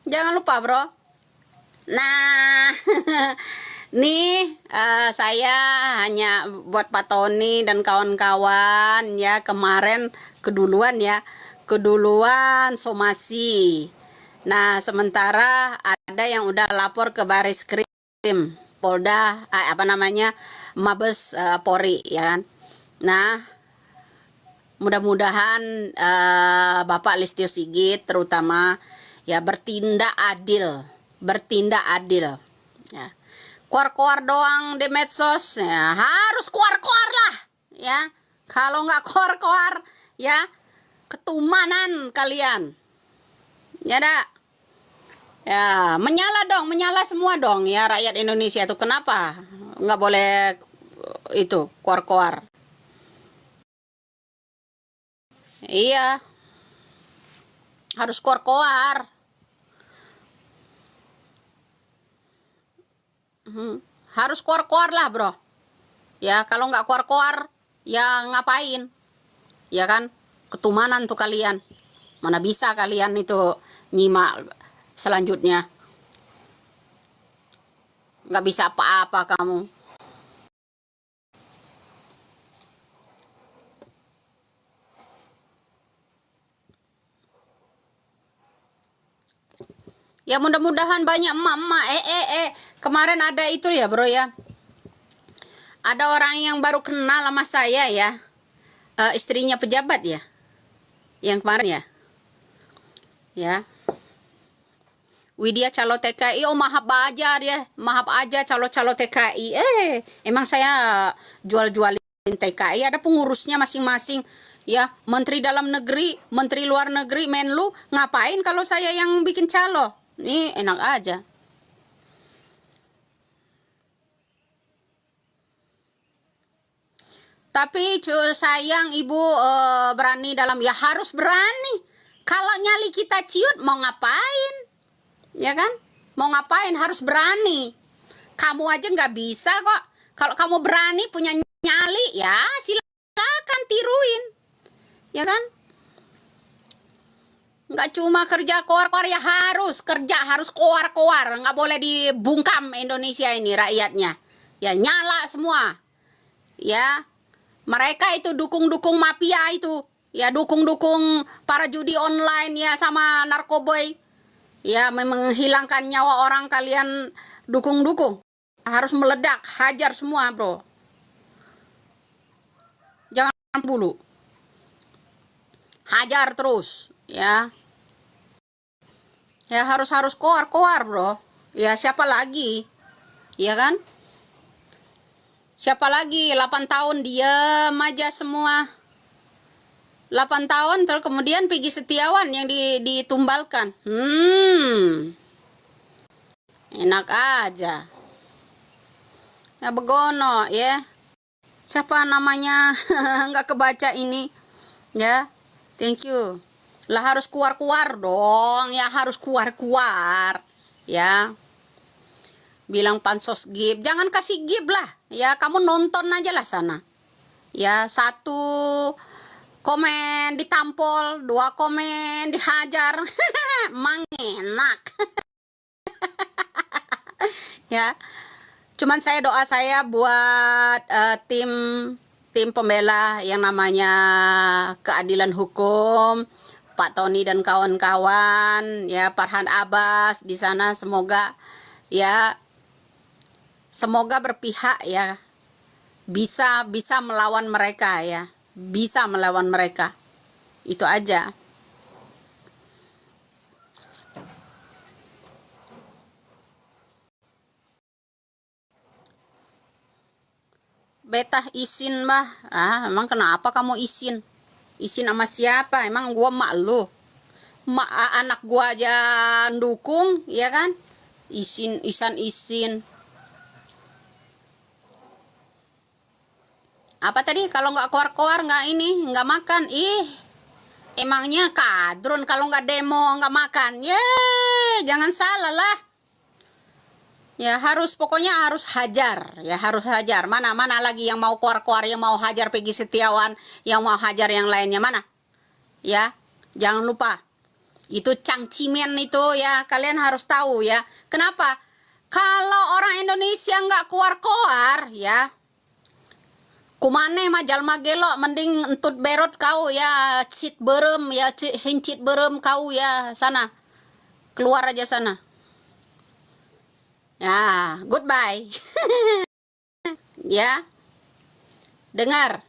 Jangan lupa, bro. Nah, nih saya hanya buat Pak Tony dan kawan-kawan ya, kemarin keduluan ya, keduluan somasi. Nah, sementara ada yang udah lapor ke Baris Krim Polda, apa namanya, Mabes Polri ya kan. Nah, mudah-mudahan Bapak Listio Sigit terutama ya bertindak adil ya. Keluar-keluar doang di medsos ya, harus keluar-keluar lah ya. Kalau nggak keluar-keluar ya ketumanan kalian ya dak ya, menyala semua dong ya rakyat Indonesia tuh. Kenapa nggak boleh itu keluar-keluar? Iya, harus keluar-keluar. Harus keluar-keluar lah, bro. Ya, kalau nggak keluar-keluar, ya ngapain? Ya kan? Ketumanan tuh kalian. Mana bisa kalian itu nyimak selanjutnya. Nggak bisa apa-apa kamu. Ya mudah-mudahan banyak emak-emak. Kemarin ada itu ya, bro ya. Ada orang yang baru kenal sama saya ya. Istrinya pejabat ya. Yang kemarin ya. Ya. Widya calo TKI, oh maaf aja dia, maaf aja calo-calo TKI. Emang saya jual-jualin TKI, ada pengurusnya masing-masing. Ya, Menteri Dalam Negeri, Menteri Luar Negeri, Menlu, ngapain kalau saya yang bikin calo? Ini enak aja. Tapi sayang ibu berani dalam, ya harus berani. Kalau nyali kita ciut mau ngapain? Ya kan? Mau ngapain harus berani. Kamu aja nggak bisa kok. Kalau kamu berani punya nyali ya silakan tiruin. Ya kan? Nggak cuma kerja keluar-keluar, ya harus kerja, harus keluar-keluar. Nggak boleh dibungkam Indonesia ini rakyatnya. Ya nyala semua. Ya, mereka itu dukung-dukung mafia itu. Ya dukung-dukung para judi online ya sama narkoboy. Ya menghilangkan nyawa orang kalian dukung-dukung. Harus meledak, hajar semua, bro. Jangan dulu. Hajar terus, ya. Ya harus keluar, bro. Ya siapa lagi? Ya kan? Siapa lagi? 8 tahun diam aja semua. 8 tahun terus kemudian Peggy Setiawan yang ditumbalkan. Enak aja. Ya begono ya. Siapa namanya? Nggak kebaca ini. Ya. Thank you. Lah harus keluar-keluar dong. Ya harus keluar-keluar. Ya. Bilang pansos gib. Jangan kasih gib lah. Ya kamu nonton aja lah sana. Ya 1 komen ditampol, 2 komen dihajar. Emang enak. Ya. Cuman doa saya buat tim pembela yang namanya keadilan hukum, Pak Tony dan kawan-kawan, ya Farhan Abbas di sana, semoga berpihak ya, bisa melawan mereka ya, bisa melawan mereka. Itu aja. Betah izin bah. Emang kenapa kamu izin? Izin sama siapa? Emang gua mak lu? Anak gua aja dukung, ya kan? Izin. Apa tadi? Kalau nggak keluar-keluar, nggak makan. Emangnya kadrun kalau nggak demo nggak makan? Jangan salah lah. Ya pokoknya harus hajar, ya harus hajar. Mana lagi yang mau keluar-keluar, yang mau hajar Peggy Setiawan, yang mau hajar yang lainnya, mana? Ya, jangan lupa. Itu cangcimen itu ya, kalian harus tahu ya. Kenapa? Kalau orang Indonesia nggak keluar-keluar ya, kumane mah jalma gelo mending entut berot kau ya, cit berem ya, hincit berem kau ya, sana. Keluar aja sana. Ya, goodbye. Ya. Dengar.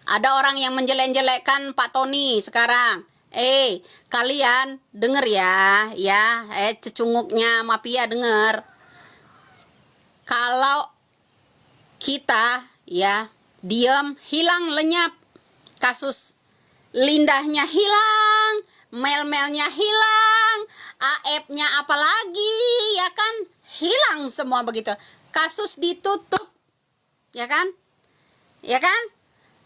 Ada orang yang menjelek-jelekkan Pak Tony sekarang. Kalian denger ya, cecunguknya mafia denger. Kalau kita ya diam, hilang lenyap kasus. Lindahnya hilang, mel-melnya hilang, AF-nya apalagi ya kan, hilang semua begitu. Kasus ditutup. Ya kan? Ya kan?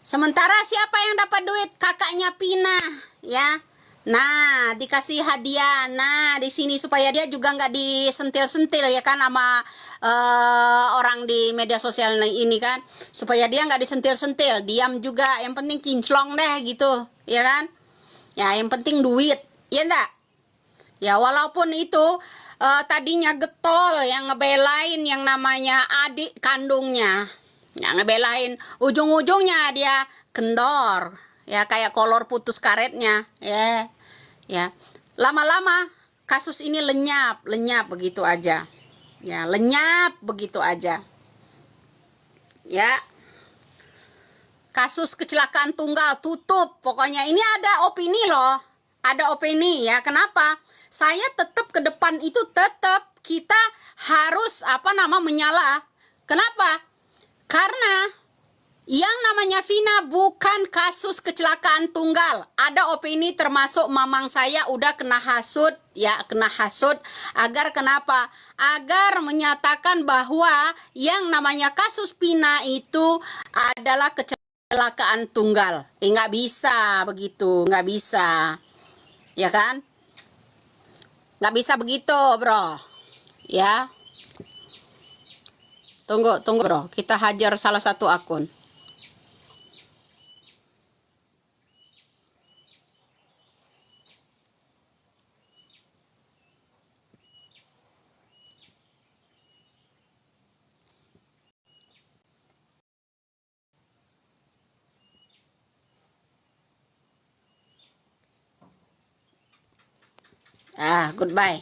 Sementara siapa yang dapat duit? Kakaknya Pina, ya. Nah, dikasih hadiah. Nah, di sini supaya dia juga nggak disentil-sentil ya kan sama orang di media sosial ini kan. Supaya dia nggak disentil-sentil, diam juga. Yang penting kinclong deh gitu, ya kan? Ya, yang penting duit, ya enggak? Ya, walaupun itu tadinya getol yang ngebelain yang namanya adik kandungnya. Yang ngebelain, ujung-ujungnya dia kendor ya, kayak kolor putus karetnya ya. Lama-lama kasus ini lenyap begitu aja ya, lenyap begitu aja ya. Kasus kecelakaan tunggal tutup. Pokoknya ini ada opini loh, ada opini ya. Kenapa saya tetap ke depan itu, tetap kita harus menyala. Kenapa? Karena yang namanya Vina bukan kasus kecelakaan tunggal. Ada opini termasuk mamang saya udah kena hasut ya, kena hasut. Agar kenapa? Agar menyatakan bahwa yang namanya kasus Vina itu adalah kecelakaan tunggal. Nggak bisa begitu, nggak bisa. Ya kan? Nggak bisa begitu, bro. Ya. Tunggu bro, kita hajar salah satu akun. Goodbye.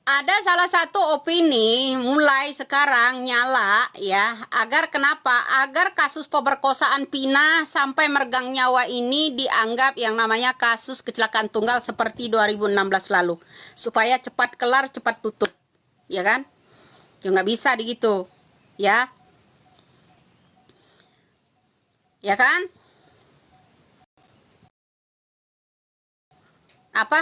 Ada salah satu opini mulai sekarang nyala ya, agar kenapa? Agar kasus pemerkosaan Pina sampai meregang nyawa ini dianggap yang namanya kasus kecelakaan tunggal seperti 2016 lalu. Supaya cepat kelar, cepat tutup. Ya kan? Ya nggak bisa gitu. Ya. Ya kan? Apa?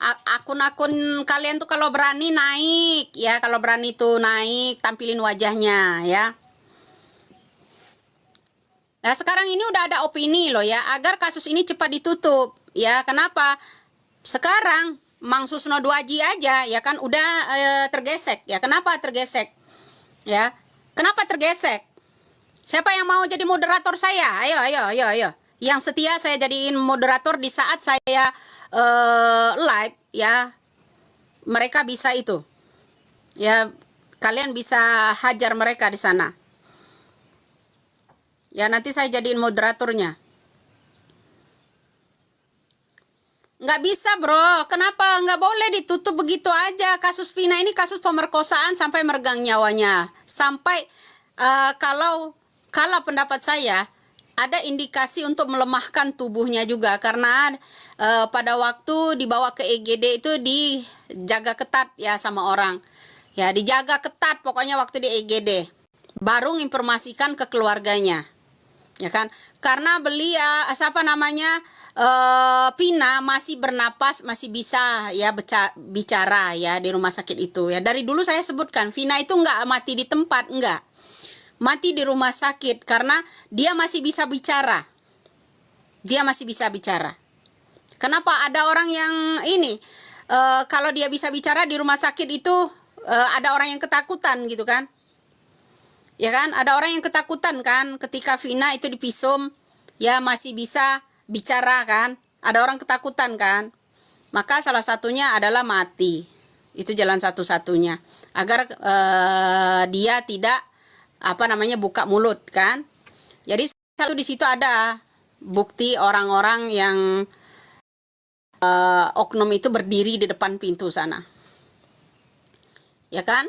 Akun-akun kalian tuh kalau berani naik ya, kalau berani tuh naik, tampilin wajahnya ya. Nah sekarang ini udah ada opini loh ya, agar kasus ini cepat ditutup ya. Kenapa? Sekarang Mang Susno Duaji aja ya kan udah tergesek ya. Kenapa tergesek ya? Kenapa tergesek? Siapa yang mau jadi moderator saya? Ayo. Yang setia saya jadiin moderator di saat saya live ya. Mereka bisa itu. Ya, kalian bisa hajar mereka di sana. Ya, nanti saya jadiin moderatornya. Nggak bisa bro, kenapa? Nggak boleh ditutup begitu aja. Kasus Vina ini kasus pemerkosaan sampai meregang nyawanya. Sampai kalau pendapat saya ada indikasi untuk melemahkan tubuhnya juga. Karena pada waktu dibawa ke EGD itu dijaga ketat ya sama orang. Ya dijaga ketat pokoknya waktu di EGD. Baru informasikan ke keluarganya. Ya kan? Karena beliau Pina masih bernapas, masih bisa ya bicara ya di rumah sakit itu ya. Dari dulu saya sebutkan Vina itu nggak mati di tempat, nggak mati di rumah sakit karena dia masih bisa bicara. Dia masih bisa bicara. Kenapa ada orang yang ini kalau dia bisa bicara di rumah sakit itu ada orang yang ketakutan gitu kan? Ya kan? Ada orang yang ketakutan kan ketika Vina itu divisum ya masih bisa bicara kan? Ada orang ketakutan kan? Maka salah satunya adalah mati. Itu jalan satu-satunya agar dia tidak buka mulut kan? Jadi satu di situ ada bukti orang-orang yang oknum itu berdiri di depan pintu sana. Ya kan?